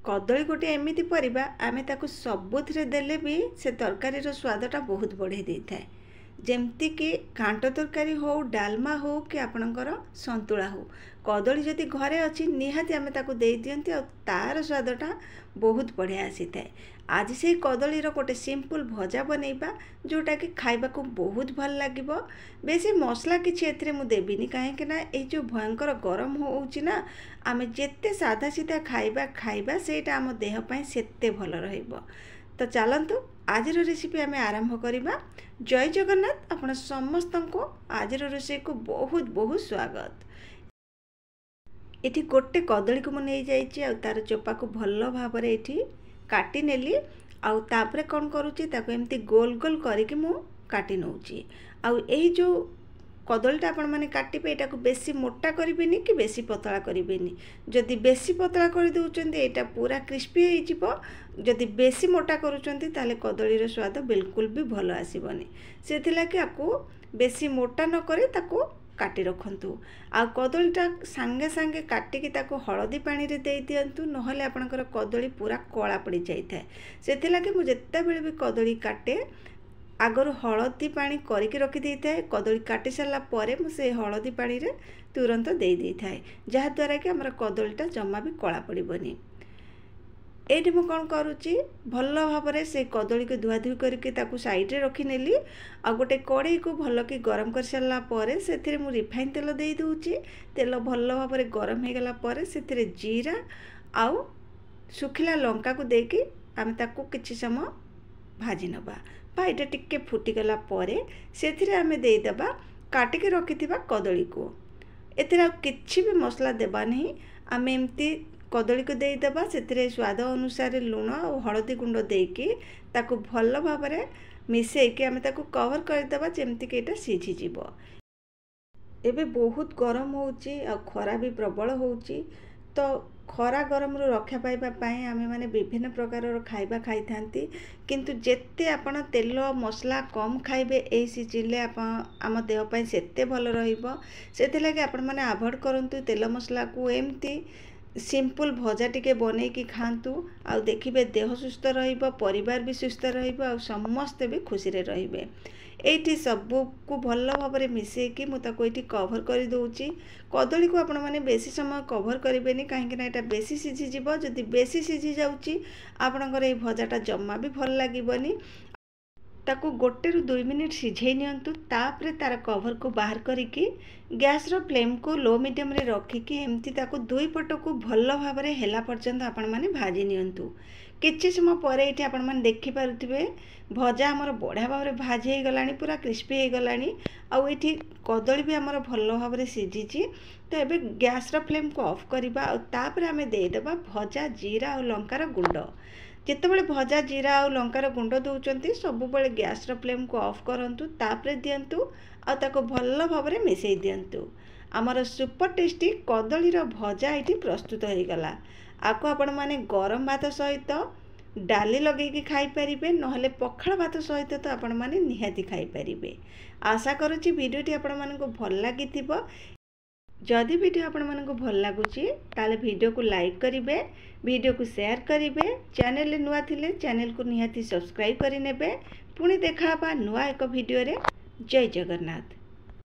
कदली गोटे एमती परिबा आमे ताकु सबुथिरे देले भी से तरकारीर स्वादटा बहुत बढ़े दे थाए। जेमती कि घांट तरकारी हो डालमा हो कि आपणकर संतुला हो कदली जदि घरे अच्छी निहाती आमे ताकु दे दियंती और तार स्वादटा बहुत बढ़िया आसी थाए। आज से कदलीर गोटे सिंपल भजा बनैबा जोटा कि खाइबा को बहुत भल लागिबो। बेसी मसला किछि एथिरे मु देबिनी काहेकि ना ए जो भयंकर गरम होउची ना आमे जेते सादा सीधा खाइबा सेटा आम देह पई सेते भल रहिबो। तो चलतु आज रेसिपी आम आरंभ करवा। जय जगन्नाथ। आपण समस्त को आज रोषे को बहुत बहुत स्वागत। ये गोटे कदली को मुझे जाइए तार चोपा को भल भाव काटी नेली आउे कौन करुच्ची एमती गोल गोल करके मु काटी नौची। आई जो कदलीटा आपण मैंने काटे यहाँ बेसी मोटा करें कि बेसी पतला करें। जदि बेसी पतला कर दौरान यहाँ पूरा क्रिस्पी हो। जदि बेसी मोटा करुँच ताले कदलीर स्वाद बिल्कुल भी भल आसबनी। से आपको बेसी मोटा न करे ताको काटी रखंतु। आ कदलीटा सांगे सांगे काटिकी ताको हलदी पानी रे दे दियंतु नहले आपनकर कदली पूरा कला पड़ जाए। से मुझे बेले भी कदली काटे आगर हलदी पानी करके रखी दे थाए। कदली काटी सारा पर मुझे हलदी पानी रे तुरंत दे दे थाए जहाद्वारा कि आमर कदलीटा जमा भी कला पड़बनी। ये मुझे कौन करुच्ची भल भाव से कदली को धुआधुई करके ताकू साइड रे रखी नेली। आ गोटे कड़े को भल कि गरम कर सारा पर से रिफाइन तेल दे दूची। तेल भल भाव गरम हो गला पर से जीरा आउ सुखिला लंका को देकी आम ताकू किछि समय भाजी नबा। ये टिके फुटीगला से आम देदेबा काटिके रखिथिबा कदली को। एथिरे किछि भी मसला देबा नहीं। आम एमती कदली को देदेबा से स्वाद अनुसार लुण और हलदी गुंड देकी ताकू भल भाव मिसेकी आम ताकू कवर करदेबा जेमती कि एटा सीझी जीवो। एबे बहुत गरम होउची आ खरा भी प्रबल होउची। तो खरा गरम रू रक्षा पाइबा आमे माने विभिन्न प्रकार खाइबा खाई थांती। किंतु जेते आपण तेल मसला कम खाइबे ए सीजन आम देह पई सेते भल रहिबो। सेते लागे आपण माने अवॉइड करंतु तेल मसला को। एमती सिंपल भजा टिके बने की खातु आ देखिबे देह सुस्थ रहिबो, परिवार भी सुस्थ रहिबो आ समस्त भी खुशी रे रहिबे। एठी सबू को भल भाव मिसेकी मुझे कवर कर दूची। कदली को आपण मैंने बेसी समय कवर करेंगे कहीं यहाँ बेसी सीझी जीव। जदि बेसी सीझी जाऊँगी आपणकर ये भजाटा जमा भी भल लगे। ताकू 1 ରୁ 2 मिनिट सिझे नियंतु। तापरे तार कवर को बाहर करिकी गैस रो फ्लेम को लो मीडियम रे रखिकी एमती ताकू दुई पट को भल भाव हेला पर्यंत आपण माने भाजी नियंतु। किछि समय पर ये आपण माने देखि पारुथिबे भजा हमर बढ़िया भाव भाजी हो गलानी, पूरा क्रिस्पी हो गलानी। आउ एठी कदली भी हमर भल भाव सिझीची। तो एबे गैस रो फ्लेम को ऑफ करबा और तापरे आमे दे देबा भजा जीरा और लंकार गुंड। जितेबाला भजा जीरा और लंकार गुंड दौरान सब गैस रो फ्लेम को ऑफ करंतु। तापरे दियंतु आ ताको भल भाव मिसई दियंतु। आमर सुपर टेस्टी कदलीर भजा ये प्रस्तुत हो गला। आपको आपण माने गरम भात सहित डाली लगे खाई पारिबे, नहले पखाल भात सहित तो आपण माने निहाती खाई पारिबे। आशा करुच्ची वीडियोटी आपण मानकु भल लागिथिबो। जदि वीडियो आपण मानकु भल लागुची ताले वीडियो को लाइक करिवे, वीडियो को शेयर करिवे। चैनल नुआ थिले चैनल को निहाती सब्सक्राइब करि नेबे। पुणी देखा नुआ एक वीडियो रे। जय जगन्नाथ।